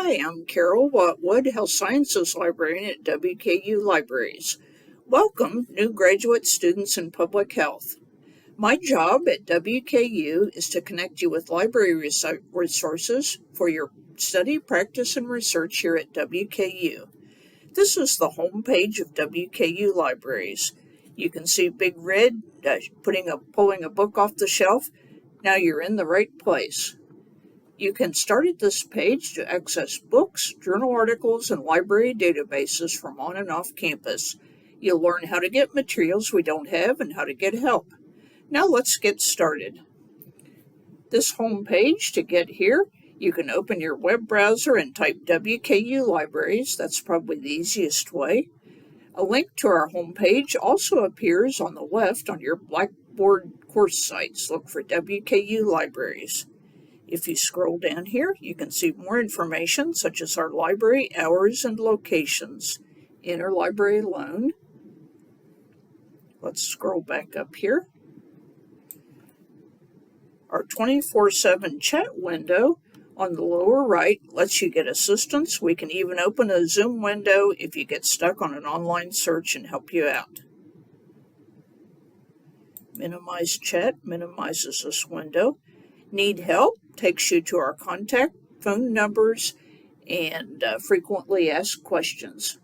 Hi, I'm Carol Watwood, Health Sciences Librarian at WKU Libraries. Welcome, new graduate students in public health. My job at WKU is to connect you with library resources for your study, practice, and research here at WKU. This is the home page of WKU Libraries. You can see Big Red pulling a book off the shelf. Now you're in the right place. You can start at this page to access books, journal articles, and library databases from on and off campus. You'll learn how to get materials we don't have and how to get help. Now let's get started. This home page, to get here, you can open your web browser and type WKU Libraries. That's probably the easiest way. A link to our home page also appears on the left on your Blackboard course sites. Look for WKU Libraries. If you scroll down here, you can see more information such as our library hours and locations. Interlibrary Loan. Let's scroll back up here. Our 24/7 chat window on the lower right lets you get assistance. We can even open a Zoom window if you get stuck on an online search and help you out. Minimize chat minimizes this window. Need help takes you to our contact phone numbers and frequently asked questions.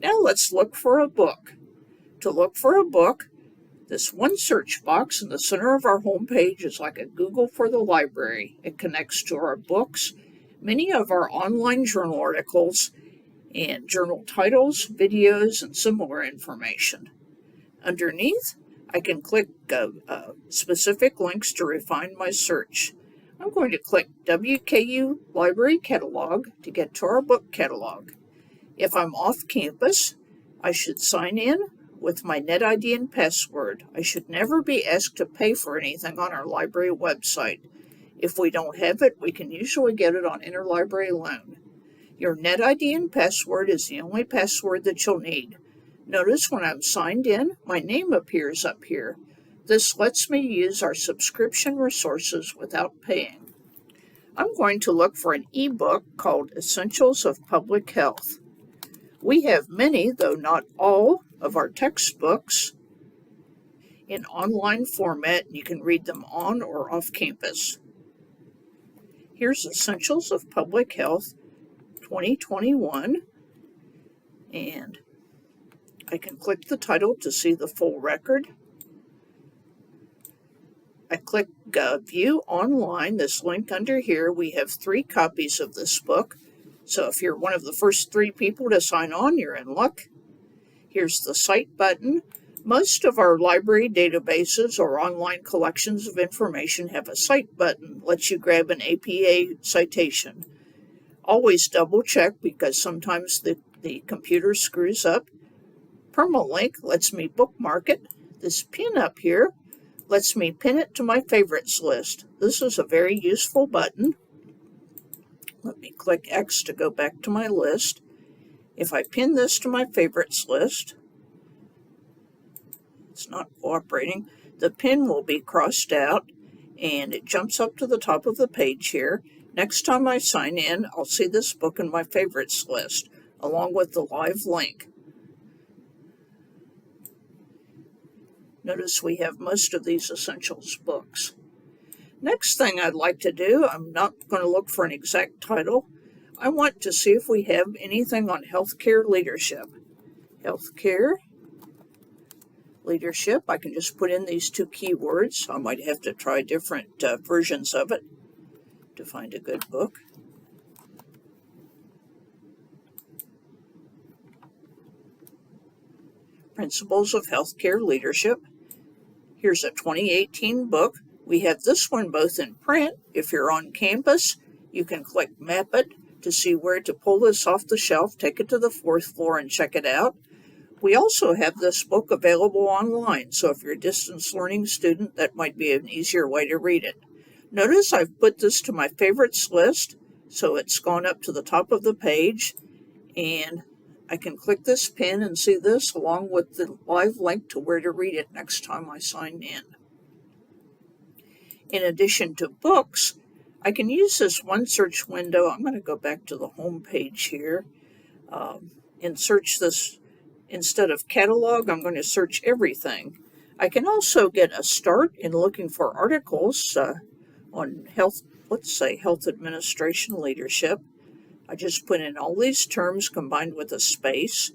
Now let's look for a book. To look for a book, this one search box in the center of our home page is like a Google for the library. It connects to our books, many of our online journal articles, and journal titles, videos, and similar information. Underneath, I can click specific links to refine my search. I'm going to click WKU Library Catalog to get to our book catalog. If I'm off campus, I should sign in with my NetID and password. I should never be asked to pay for anything on our library website. If we don't have it, we can usually get it on Interlibrary Loan. Your NetID and password is the only password that you'll need. Notice when I'm signed in, my name appears up here. This lets me use our subscription resources without paying. I'm going to look for an ebook called Essentials of Public Health. We have many, though not all, of our textbooks in online format, and you can read them on or off campus. Here's Essentials of Public Health 2021, and I can click the title to see the full record. I click View Online, this link under here. We have 3 copies of this book, so if you're one of the first 3 people to sign on, you're in luck. Here's the Cite button. Most of our library databases or online collections of information have a Cite button, lets you grab an APA citation. Always double check because sometimes the computer screws up. Permalink lets me bookmark it. This pin up here lets me pin it to my favorites list. This is a very useful button. Let me click X to go back to my list. If I pin this to my favorites list, it's not cooperating, the pin will be crossed out and it jumps up to the top of the page here. Next time I sign in, I'll see this book in my favorites list, along with the live link. Notice we have most of these Essentials books. Next thing I'd like to do, I'm not going to look for an exact title. I want to see if we have anything on healthcare leadership. Healthcare leadership. I can just put in these 2 keywords. I might have to try different versions of it to find a good book. Principles of Healthcare Leadership. Here's a 2018 book. We have this one both in print. If you're on campus, you can click Map It to see where to pull this off the shelf, take it to the 4th floor and check it out. We also have this book available online, so if you're a distance learning student, that might be an easier way to read it. Notice I've put this to my favorites list, so it's gone up to the top of the page, and I can click this pin and see this along with the live link to where to read it next time I sign in. In addition to books, I can use this one search window. I'm going to go back to the home page here and search this. Instead of catalog, I'm going to search everything. I can also get a start in looking for articles on health, let's say health administration leadership. I just put in all these terms combined with a space.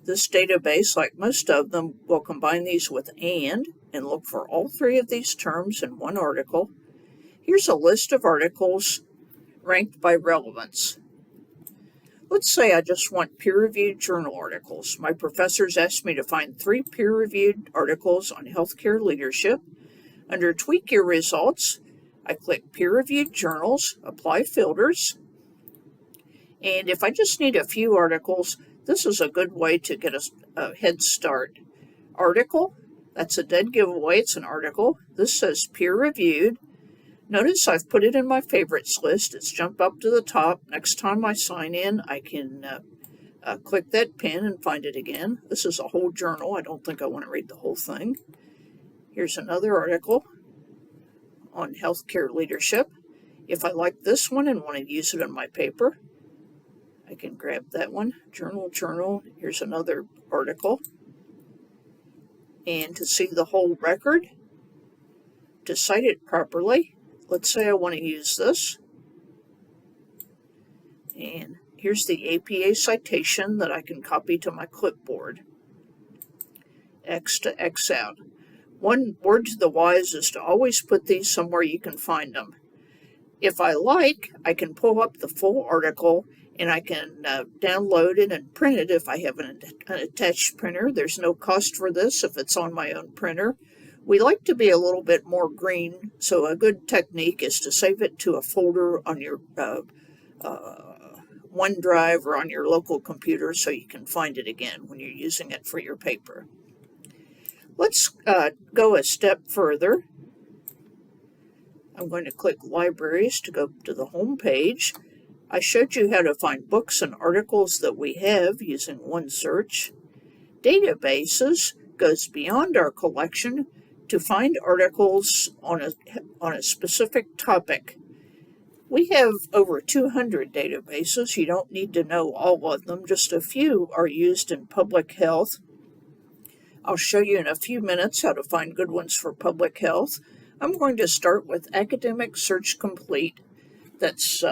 This database, like most of them, will combine these with and look for all three of these terms in one article. Here's a list of articles ranked by relevance. Let's say I just want peer-reviewed journal articles. My professors asked me to find 3 peer-reviewed articles on healthcare leadership. Under Tweak Your Results, I click Peer-Reviewed Journals, Apply Filters. And if I just need a few articles, this is a good way to get a head start. Article, that's a dead giveaway, it's an article. This says peer-reviewed. Notice I've put it in my favorites list. It's jumped up to the top. Next time I sign in, I can click that pin and find it again. This is a whole journal. I don't think I want to read the whole thing. Here's another article on healthcare leadership. If I like this one and want to use it in my paper, I can grab that one. Journal. Here's another article. And to see the whole record, to cite it properly, let's say I want to use this. And here's the APA citation that I can copy to my clipboard. X to X out. One word to the wise is to always put these somewhere you can find them. If I like, I can pull up the full article and I can download it and print it if I have an attached printer. There's no cost for this if it's on my own printer. We like to be a little bit more green, so a good technique is to save it to a folder on your OneDrive or on your local computer so you can find it again when you're using it for your paper. Let's go a step further. I'm going to click Libraries to go to the home page. I showed you how to find books and articles that we have using one search. Databases goes beyond our collection to find articles on a specific topic. We have over 200 databases. You don't need to know all of them. Just a few are used in public health. I'll show you in a few minutes how to find good ones for public health. I'm going to start with Academic Search Complete. That's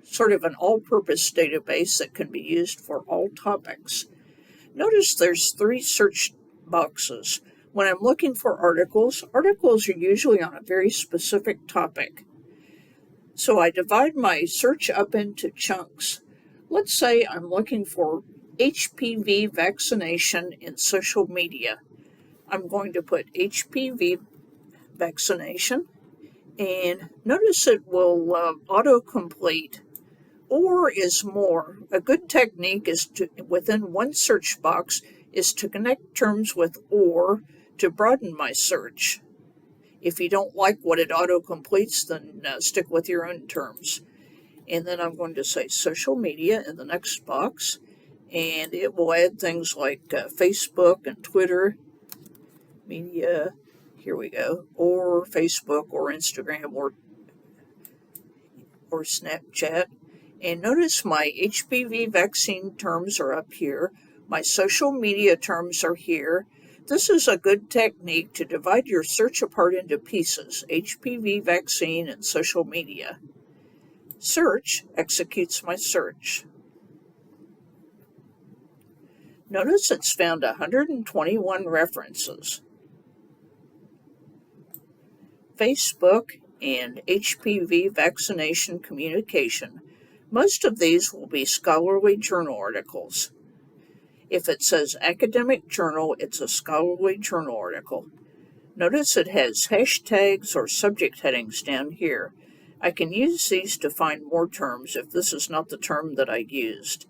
sort of an all-purpose database that can be used for all topics. Notice there's 3 search boxes. When I'm looking for articles are usually on a very specific topic. So I divide my search up into chunks. Let's say I'm looking for HPV vaccination in social media. I'm going to put HPV vaccination, and notice it will autocomplete. Or is more. A good technique is to, within one search box, is to connect terms with or to broaden my search. If you don't like what it autocompletes, then stick with your own terms. And then I'm going to say social media in the next box, and it will add things like Facebook and Twitter, media, here we go, or Facebook or Instagram or Snapchat. And notice my HPV vaccine terms are up here. My social media terms are here. This is a good technique to divide your search apart into pieces, HPV vaccine and social media. Search executes my search. Notice it's found 121 references. Facebook and HPV vaccination communication. Most of these will be scholarly journal articles. If it says academic journal, it's a scholarly journal article. Notice it has hashtags or subject headings down here. I can use these to find more terms if this is not the term that I used.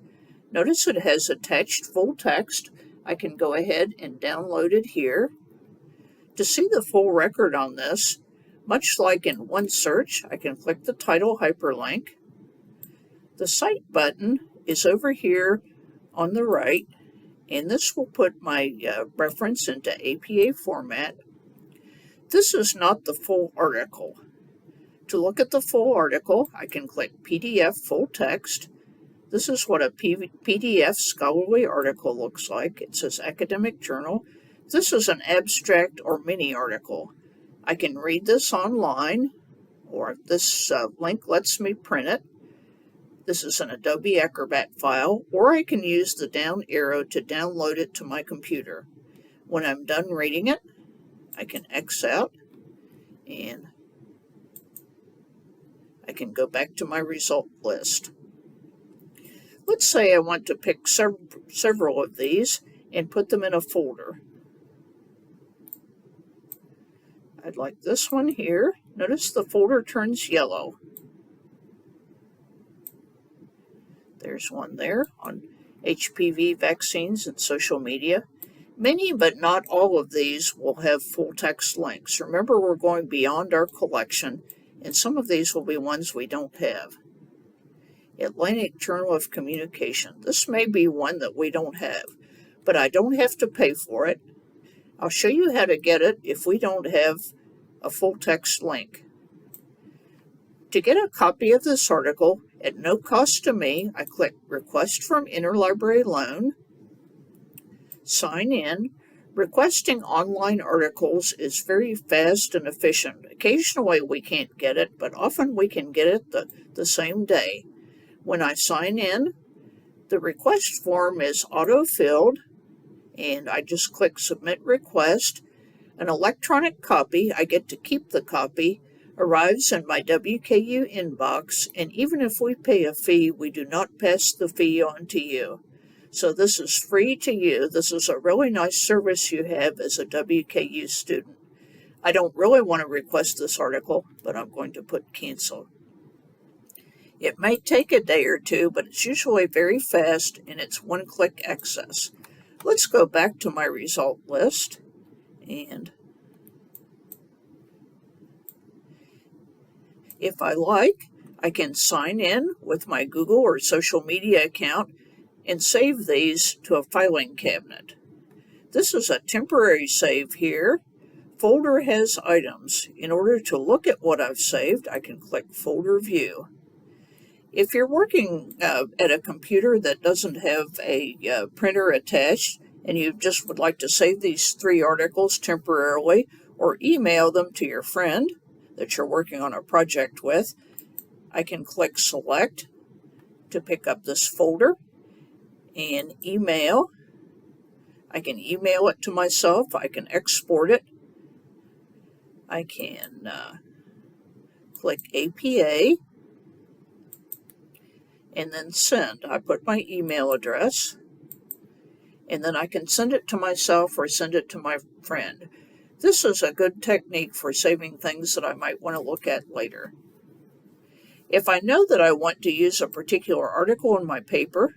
Notice it has attached full text. I can go ahead and download it here. To see the full record on this, much like in OneSearch, I can click the title hyperlink. The Cite button is over here on the right, and this will put my reference into APA format. This is not the full article. To look at the full article, I can click PDF Full Text. This is what a PDF scholarly article looks like. It says Academic Journal. This is an abstract or mini article. I can read this online, or this link lets me print it. This is an Adobe Acrobat file, or I can use the down arrow to download it to my computer. When I'm done reading it, I can X out, and I can go back to my result list. Let's say I want to pick several of these and put them in a folder. I'd like this one here. Notice the folder turns yellow. There's one there on HPV vaccines and social media. Many but not all of these will have full text links. Remember, we're going beyond our collection, and some of these will be ones we don't have. Atlantic Journal of Communication. This may be one that we don't have, but I don't have to pay for it. I'll show you how to get it if we don't have a full text link. To get a copy of this article at no cost to me, I click Request from Interlibrary Loan, sign in. Requesting online articles is very fast and efficient. Occasionally we can't get it, but often we can get it the same day. When I sign in, the request form is auto-filled, and I just click Submit Request. An electronic copy, I get to keep the copy, arrives in my WKU inbox, and even if we pay a fee, we do not pass the fee on to you. So this is free to you. This is a really nice service you have as a WKU student. I don't really want to request this article, but I'm going to put cancel. It may take a day or two, but it's usually very fast, and it's one-click access. Let's go back to my result list, and if I like, I can sign in with my Google or social media account and save these to a filing cabinet. This is a temporary save here. Folder has items. In order to look at what I've saved, I can click Folder View. If you're working at a computer that doesn't have a printer attached, and you just would like to save these 3 articles temporarily, or email them to your friend that you're working on a project with, I can click Select to pick up this folder and email. I can email it to myself. I can export it. I can click APA and then send. I put my email address, and then I can send it to myself or send it to my friend. This is a good technique for saving things that I might want to look at later. If I know that I want to use a particular article in my paper,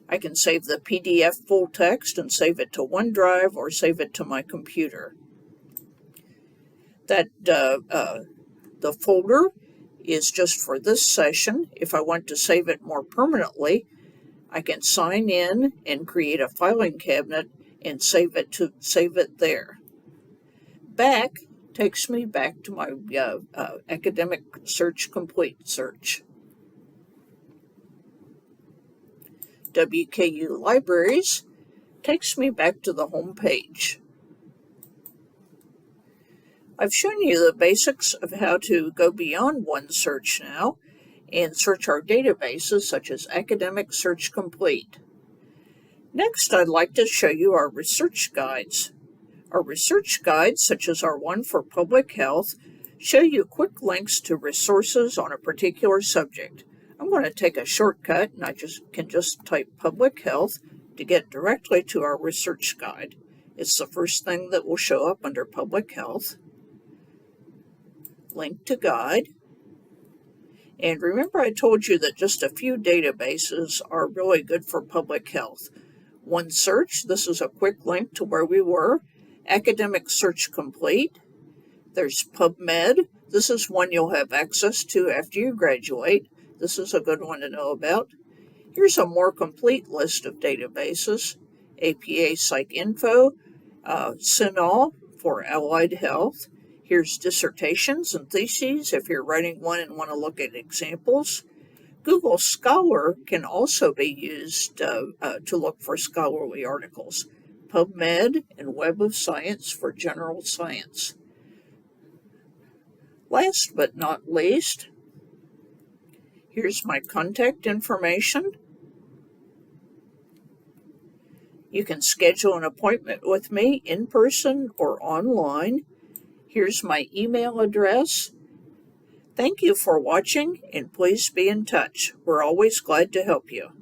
I can save the PDF full text and save it to OneDrive or save it to my computer. The folder is just for this session. If I want to save it more permanently, I can sign in and create a filing cabinet and save it there. Back takes me back to my Academic Search Complete search. WKU Libraries takes me back to the home page. I've shown you the basics of how to go beyond one search now and search our databases such as Academic Search Complete. Next, I'd like to show you our research guides. Our research guides, such as our one for public health, show you quick links to resources on a particular subject. I'm going to take a shortcut, and I can just type public health to get directly to our research guide. It's the first thing that will show up under public health. Link to guide. And remember, I told you that just a few databases are really good for public health. One search, this is a quick link to where we were. Academic Search Complete. There's PubMed. This is one you'll have access to after you graduate. This is a good one to know about. Here's a more complete list of databases. APA PsycInfo, CINAHL for Allied Health. Here's dissertations and theses if you're writing one and want to look at examples. Google Scholar can also be used to look for scholarly articles. PubMed and Web of Science for general science. Last but not least, here's my contact information. You can schedule an appointment with me in person or online. Here's my email address. Thank you for watching, and please be in touch. We're always glad to help you.